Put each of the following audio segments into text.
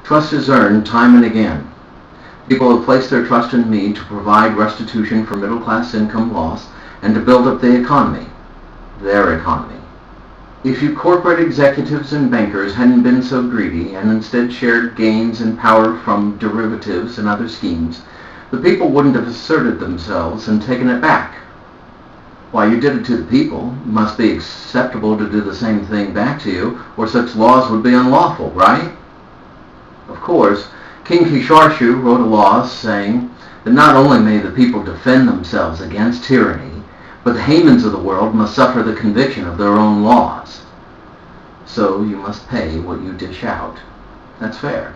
Trust is earned time and again. People have placed their trust in me to provide restitution for middle-class income loss and to build up the economy, their economy. If you corporate executives and bankers hadn't been so greedy and instead shared gains and power from derivatives and other schemes, the people wouldn't have asserted themselves and taken it back. Why, you did it to the people. It must be acceptable to do the same thing back to you, or such laws would be unlawful, right? Of course, King Kisharshu wrote a law saying that not only may the people defend themselves against tyranny, but the Hamans of the world must suffer the conviction of their own laws. So you must pay what you dish out. That's fair.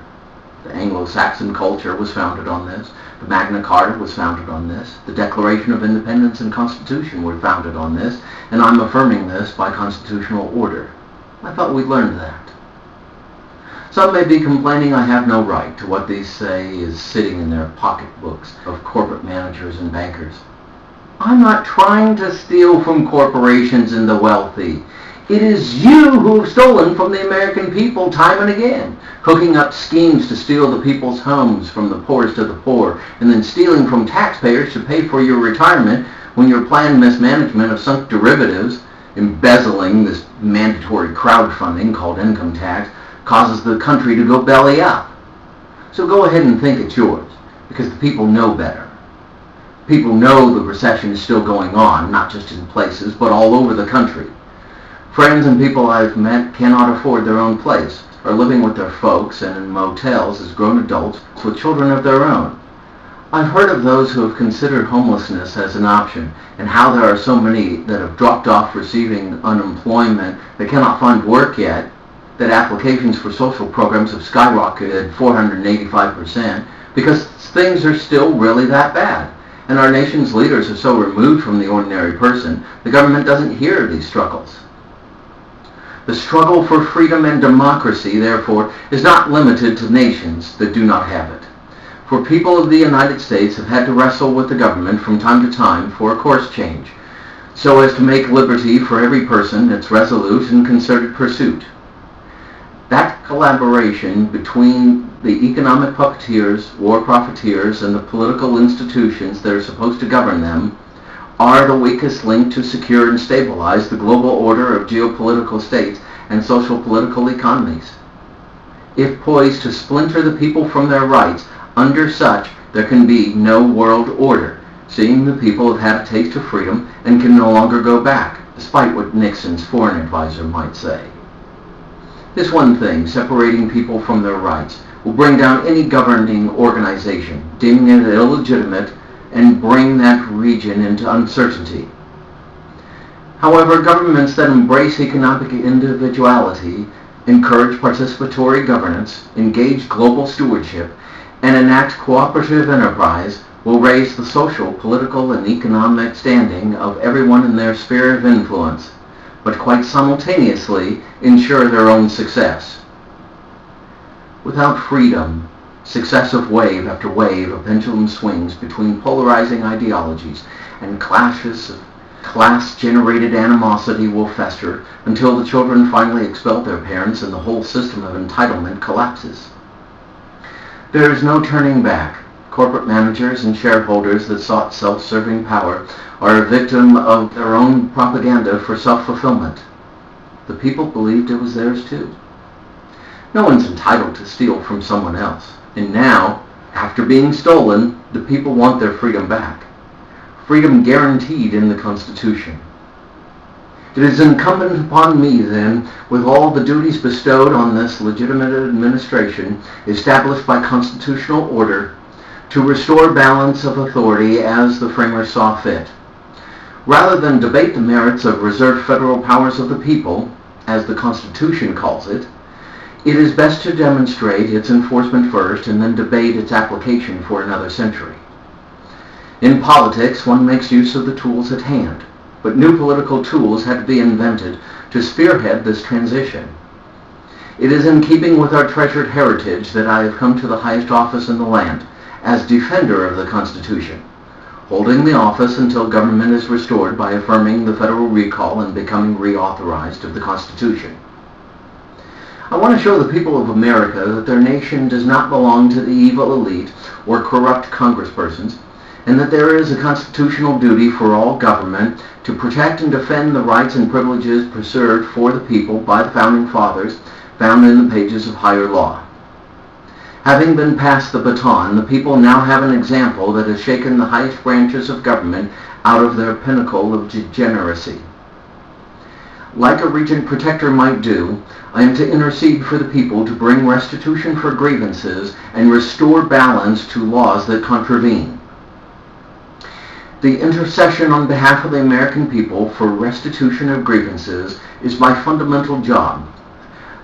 The Anglo-Saxon culture was founded on this. The Magna Carta was founded on this. The Declaration of Independence and Constitution were founded on this, and I'm affirming this by constitutional order. I thought we learned that. Some may be complaining I have no right to what they say is sitting in their pocketbooks of corporate managers and bankers. I'm not trying to steal from corporations and the wealthy. It is you who have stolen from the American people time and again, cooking up schemes to steal the people's homes from the poorest of the poor, and then stealing from taxpayers to pay for your retirement when your planned mismanagement of sunk derivatives, embezzling this mandatory crowdfunding called income tax, causes the country to go belly up. So go ahead and think it's yours, because the people know better. People know the recession is still going on, not just in places, but all over the country. Friends and people I've met cannot afford their own place, are living with their folks and in motels as grown adults with children of their own. I've heard of those who have considered homelessness as an option, and how there are so many that have dropped off receiving unemployment that cannot find work yet, that applications for social programs have skyrocketed 485% because things are still really that bad. And our nation's leaders are so removed from the ordinary person, the government doesn't hear these struggles. The struggle for freedom and democracy, therefore, is not limited to nations that do not have it. For people of the United States have had to wrestle with the government from time to time for a course change, so as to make liberty for every person its resolute and concerted pursuit. That collaboration between the economic puppeteers, war profiteers, and the political institutions that are supposed to govern them are the weakest link to secure and stabilize the global order of geopolitical states and social political economies. If poised to splinter the people from their rights, under such there can be no world order, seeing the people have had a taste of freedom and can no longer go back, despite what Nixon's foreign advisor might say. This one thing, separating people from their rights, will bring down any governing organization, deeming it illegitimate, and bring that region into uncertainty. However, governments that embrace economic individuality, encourage participatory governance, engage global stewardship, and enact cooperative enterprise will raise the social, political, and economic standing of everyone in their sphere of influence, but quite simultaneously ensure their own success. Without freedom, successive wave after wave of pendulum swings between polarizing ideologies and clashes of class-generated animosity will fester until the children finally expel their parents and the whole system of entitlement collapses. There is no turning back. Corporate managers and shareholders that sought self-serving power are a victim of their own propaganda for self-fulfillment. The people believed it was theirs too. No one's entitled to steal from someone else. And now, after being stolen, the people want their freedom back. Freedom guaranteed in the Constitution. It is incumbent upon me, then, with all the duties bestowed on this legitimate administration, established by constitutional order, to restore balance of authority as the framers saw fit. Rather than debate the merits of reserved federal powers of the people, as the Constitution calls it, it is best to demonstrate its enforcement first and then debate its application for another century. In politics, one makes use of the tools at hand, but new political tools had to be invented to spearhead this transition. It is in keeping with our treasured heritage that I have come to the highest office in the land, as defender of the Constitution, holding the office until government is restored by affirming the federal recall and becoming reauthorized of the Constitution. I want to show the people of America that their nation does not belong to the evil elite or corrupt congresspersons, and that there is a constitutional duty for all government to protect and defend the rights and privileges preserved for the people by the Founding Fathers, found in the pages of higher law. Having been passed the baton, the people now have an example that has shaken the highest branches of government out of their pinnacle of degeneracy. Like a regent protector might do, I am to intercede for the people to bring restitution for grievances and restore balance to laws that contravene. The intercession on behalf of the American people for restitution of grievances is my fundamental job.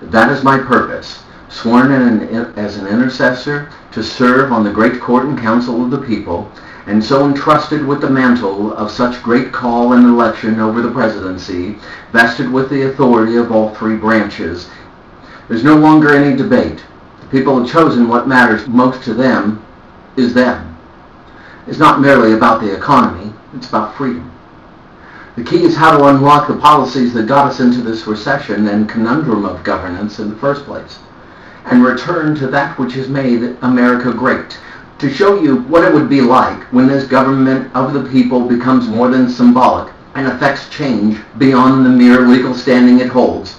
That is my purpose, sworn as an intercessor to serve on the great court and council of the people, and so entrusted with the mantle of such great call and election over the presidency, vested with the authority of all three branches. There's no longer any debate. The people have chosen what matters most to them is them. It's not merely about the economy, it's about freedom. The key is how to unlock the policies that got us into this recession and conundrum of governance in the first place, and return to that which has made America great. To show you what it would be like when this government of the people becomes more than symbolic and affects change beyond the mere legal standing it holds.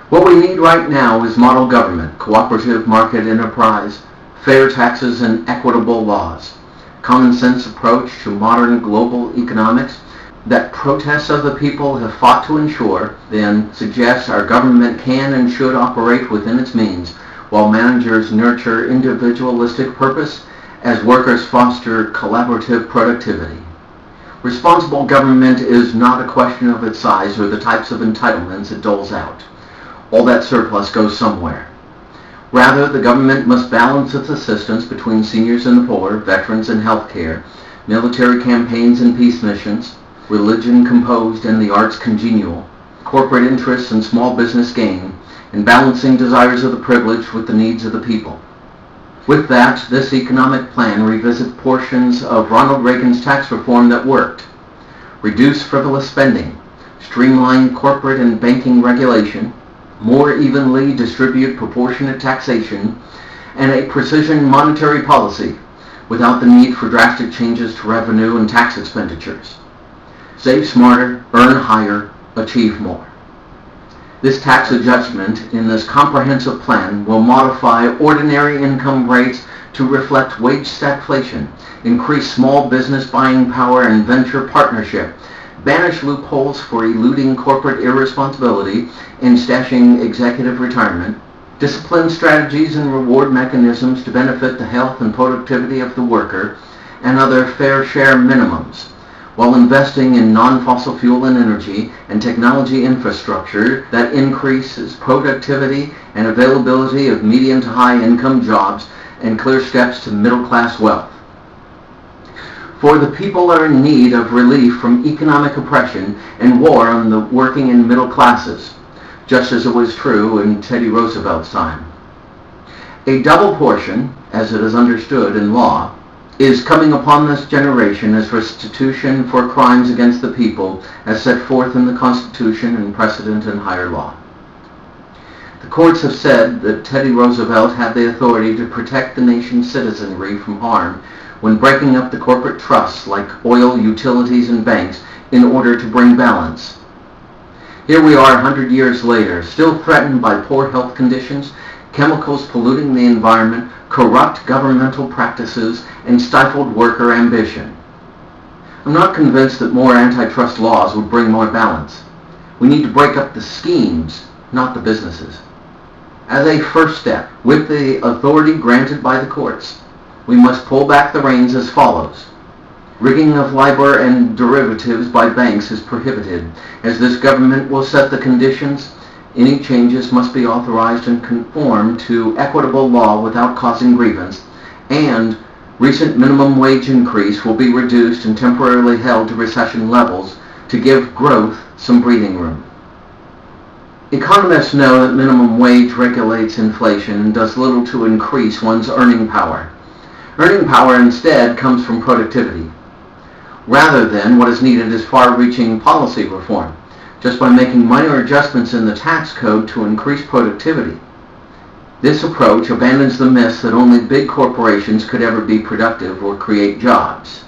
What we need right now is model government, cooperative market enterprise, fair taxes and equitable laws, common sense approach to modern global economics that protests of the people have fought to ensure, then suggests our government can and should operate within its means, while managers nurture individualistic purpose as workers foster collaborative productivity. Responsible government is not a question of its size or the types of entitlements it doles out. All that surplus goes somewhere. Rather, the government must balance its assistance between seniors and the poor, veterans and healthcare, military campaigns and peace missions, religion composed and the arts congenial, corporate interests and small business gain, and balancing desires of the privileged with the needs of the people. With that, this economic plan revisits portions of Ronald Reagan's tax reform that worked. Reduce frivolous spending, streamline corporate and banking regulation, more evenly distribute proportionate taxation, and a precision monetary policy without the need for drastic changes to revenue and tax expenditures. Save smarter, earn higher, achieve more. This tax adjustment in this comprehensive plan will modify ordinary income rates to reflect wage stagflation, increase small business buying power and venture partnership, banish loopholes for eluding corporate irresponsibility and stashing executive retirement, discipline strategies and reward mechanisms to benefit the health and productivity of the worker, and other fair share minimums, while investing in non-fossil fuel and energy and technology infrastructure that increases productivity and availability of medium to high income jobs and clear steps to middle class wealth. For the people are in need of relief from economic oppression and war on the working and middle classes, just as it was true in Teddy Roosevelt's time. A double portion, as it is understood in law, is coming upon this generation as restitution for crimes against the people as set forth in the Constitution and precedent in higher law. The courts have said that Teddy Roosevelt had the authority to protect the nation's citizenry from harm when breaking up the corporate trusts like oil, utilities, and banks in order to bring balance. Here we are 100 years later, still threatened by poor health conditions, chemicals polluting the environment, corrupt governmental practices, and stifled worker ambition. I'm not convinced that more antitrust laws would bring more balance. We need to break up the schemes, not the businesses. As a first step, with the authority granted by the courts, we must pull back the reins as follows. Rigging of LIBOR and derivatives by banks is prohibited, as this government will set the conditions. Any changes must be authorized and conform to equitable law without causing grievance, and recent minimum wage increase will be reduced and temporarily held to recession levels to give growth some breathing room. Economists know that minimum wage regulates inflation and does little to increase one's earning power. Earning power instead comes from productivity. Rather than what is needed is far-reaching policy reform, just by making minor adjustments in the tax code to increase productivity. This approach abandons the myth that only big corporations could ever be productive or create jobs.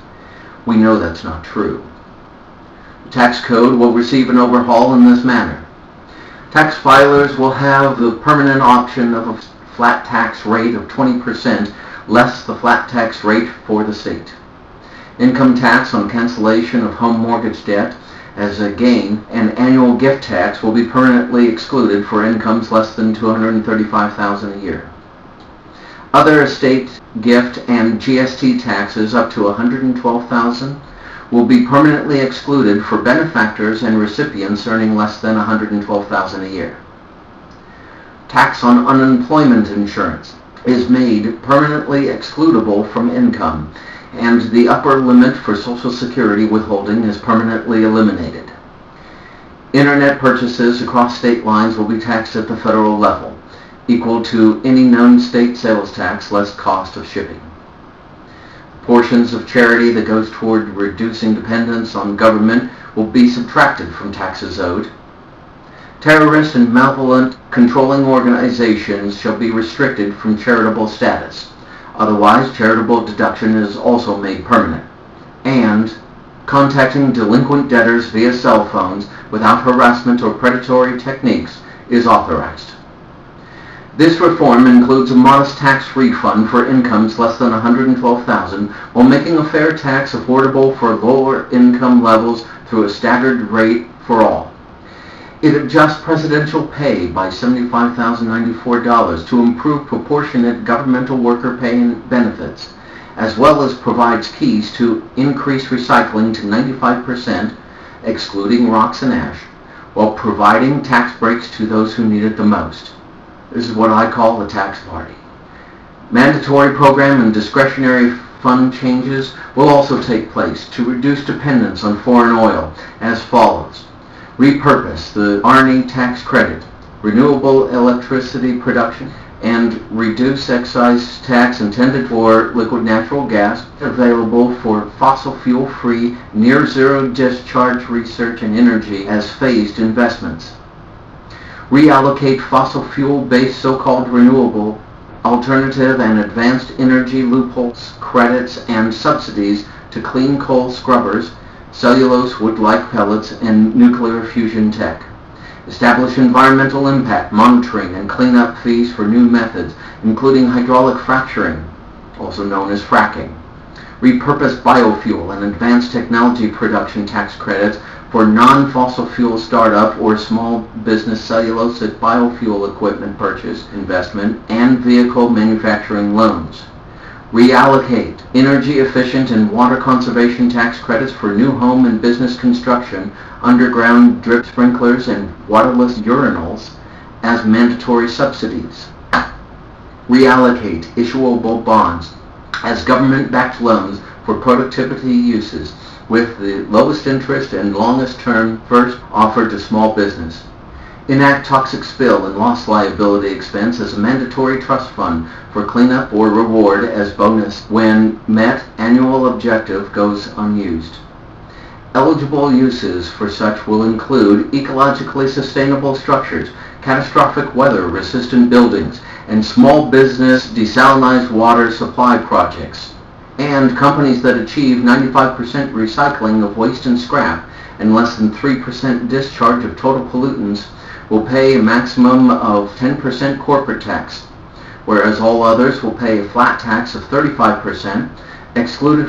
We know that's not true. The tax code will receive an overhaul in this manner. Tax filers will have the permanent option of a flat tax rate of 20% less the flat tax rate for the state. Income tax on cancellation of home mortgage debt as a gain and annual gift tax will be permanently excluded for incomes less than $235,000 a year. Other estate, gift, and GST taxes up to $112,000 will be permanently excluded for benefactors and recipients earning less than $112,000 a year. Tax on unemployment insurance is made permanently excludable from income, and the upper limit for Social Security withholding is permanently eliminated. Internet purchases across state lines will be taxed at the federal level, equal to any known state sales tax less cost of shipping. Portions of charity that goes toward reducing dependence on government will be subtracted from taxes owed. Terrorist and malevolent controlling organizations shall be restricted from charitable status. Otherwise, charitable deduction is also made permanent. And contacting delinquent debtors via cell phones without harassment or predatory techniques is authorized. This reform includes a modest tax refund for incomes less than $112,000 while making a fair tax affordable for lower income levels through a staggered rate for all. It adjusts presidential pay by $75,094 to improve proportionate governmental worker pay and benefits, as well as provides keys to increase recycling to 95%, excluding rocks and ash, while providing tax breaks to those who need it the most. This is what I call the tax party. Mandatory program and discretionary fund changes will also take place to reduce dependence on foreign oil as follows. Repurpose the ARNI tax credit, renewable electricity production, and reduce excise tax intended for liquid natural gas available for fossil fuel-free, near-zero discharge research and energy as phased investments. Reallocate fossil fuel-based so-called renewable, alternative and advanced energy loopholes, credits, and subsidies to clean coal scrubbers, cellulose wood-like pellets, and nuclear fusion tech. Establish environmental impact monitoring and cleanup fees for new methods, including hydraulic fracturing, also known as fracking. Repurpose biofuel and advanced technology production tax credits for non-fossil fuel startup or small business cellulosic biofuel equipment purchase, investment, and vehicle manufacturing loans. Reallocate energy-efficient and water conservation tax credits for new home and business construction, underground drip sprinklers, and waterless urinals as mandatory subsidies. Reallocate issuable bonds as government-backed loans for productivity uses, with the lowest interest and longest term first offered to small business. Enact toxic spill and loss liability expense as a mandatory trust fund for cleanup or reward as bonus when met annual objective goes unused. Eligible uses for such will include ecologically sustainable structures, catastrophic weather-resistant buildings, and small business desalinized water supply projects. And companies that achieve 95% recycling of waste and scrap and less than 3% discharge of total pollutants will pay a maximum of 10% corporate tax, whereas all others will pay a flat tax of 35%, excluded